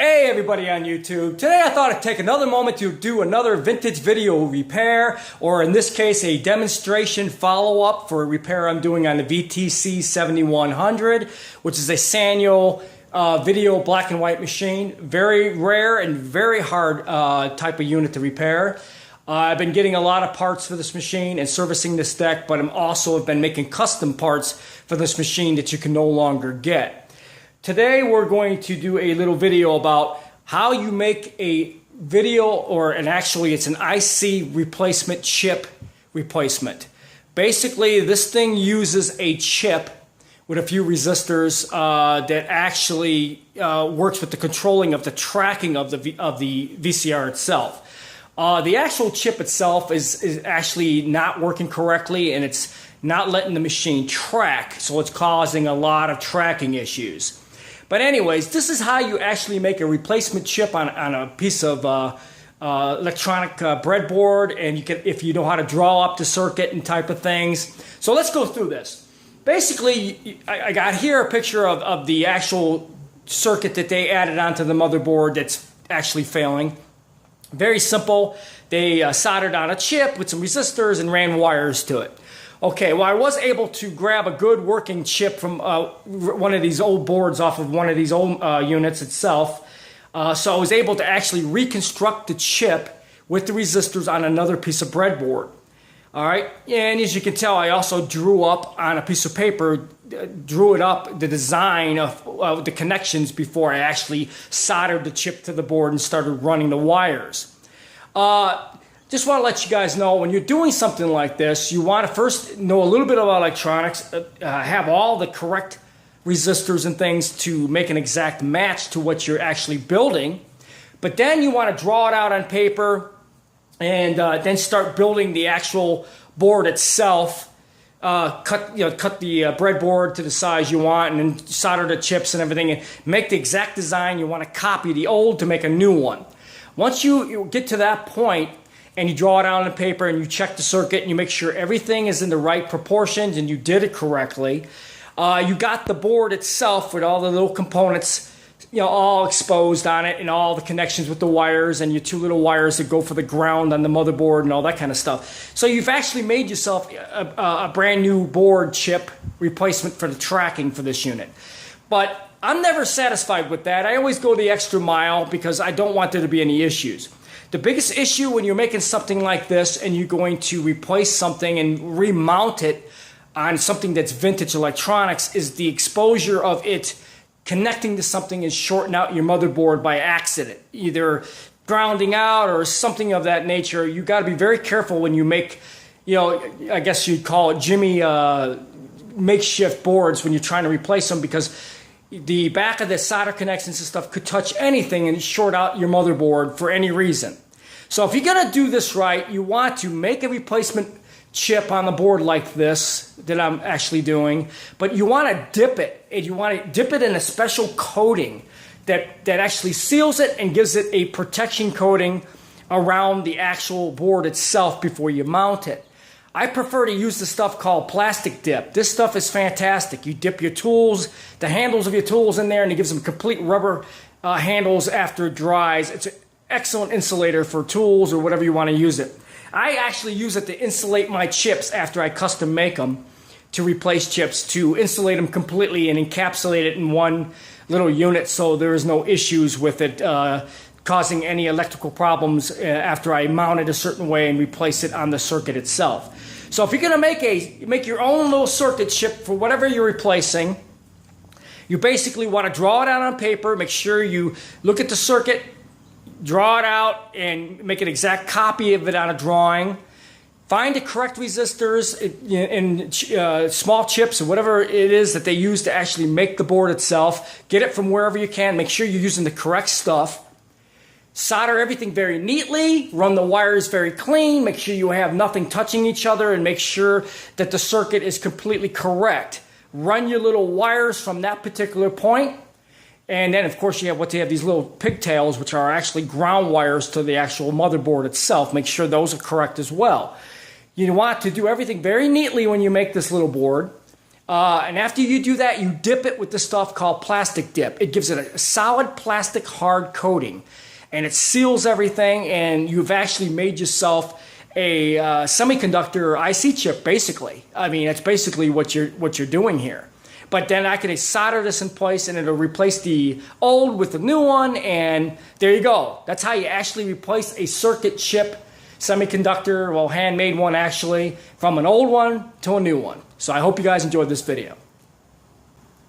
Hey everybody on YouTube. Today I thought I'd take another moment to do another vintage video repair, or in this case a demonstration follow-up for a repair I'm doing on the Vtc-7100, which is a Sanyo video black and white machine. Very rare and very hard type of unit to repair. I've been getting a lot of parts for this machine and servicing this deck, but I'm also have been making custom parts for this machine that you can no longer get. Today we're going to do a little video about how you make a video, actually it's an IC replacement chip replacement. Basically this thing uses a chip with a few resistors that actually works with the controlling of the tracking of the VCR itself. The actual chip itself is actually not working correctly, and it's not letting the machine track, so it's causing a lot of tracking issues. But anyways, this is how you actually make a replacement chip on a piece of electronic breadboard, and you can, if you know how to draw up the circuit and type of things. So let's go through this. Basically, I got here a picture of the actual circuit that they added onto the motherboard that's actually failing. Very simple. They soldered on a chip with some resistors and ran wires to it. Okay, well I was able to grab a good working chip from one of these old boards off of one of these old units itself. So I was able to actually reconstruct the chip with the resistors on another piece of breadboard. Alright, and as you can tell, I also drew up on a piece of paper, drew it up, the design of the connections before I actually soldered the chip to the board and started running the wires. Just want to let you guys know, when you're doing something like this, you want to first know a little bit about electronics, have all the correct resistors and things to make an exact match to what you're actually building. But then you want to draw it out on paper and then start building the actual board itself. Cut the breadboard to the size you want, and then solder the chips and everything, and make the exact design. You want to copy the old to make a new one. Once you get to that point, and you draw it out on the paper and you check the circuit and you make sure everything is in the right proportions and you did it correctly, you got the board itself with all the little components, all exposed on it, and all the connections with the wires and your two little wires that go for the ground on the motherboard and all that kind of stuff. So you've actually made yourself a brand new board chip replacement for the tracking for this unit. But I'm never satisfied with that. I always go the extra mile because I don't want there to be any issues. The biggest issue when you're making something like this and you're going to replace something and remount it on something that's vintage electronics is the exposure of it connecting to something and shorting out your motherboard by accident, either grounding out or something of that nature. You got to be very careful when you make, I guess you'd call it Jimmy makeshift boards when you're trying to replace them, because the back of the solder connections and stuff could touch anything and short out your motherboard for any reason. So if you're going to do this right, you want to make a replacement chip on the board like this that I'm actually doing, but you want to dip it, and you want to dip it in a special coating that actually seals it and gives it a protection coating around the actual board itself before you mount it. I prefer to use the stuff called plastic dip. This stuff is fantastic. You dip your tools, the handles of your tools in there, and it gives them complete rubber handles after it dries. It's an excellent insulator for tools or whatever you want to use it. I actually use it to insulate my chips after I custom make them to replace chips, to insulate them completely and encapsulate it in one little unit so there is no issues with it causing any electrical problems after I mount it a certain way and replace it on the circuit itself. So if you're going to make your own little circuit chip for whatever you're replacing, you basically want to draw it out on paper, make sure you look at the circuit, draw it out, and make an exact copy of it on a drawing. Find the correct resistors and small chips or whatever it is that they use to actually make the board itself. Get it from wherever you can. Make sure you're using the correct stuff. Solder everything very neatly, run the wires very clean, make sure you have nothing touching each other, and make sure that the circuit is completely correct. Run your little wires from that particular point, and then of course you have these little pigtails, which are actually ground wires to the actual motherboard itself. Make sure those are correct as well. You want to do everything very neatly when you make this little board. And after you do that, you dip it with this stuff called plastic dip. It gives it a solid plastic hard coating, and it seals everything, and you've actually made yourself a semiconductor IC chip, basically. I mean, it's basically what you're doing here. But then I can solder this in place, and it'll replace the old with the new one, and there you go. That's how you actually replace a circuit chip semiconductor, well, handmade one actually, from an old one to a new one. So I hope you guys enjoyed this video.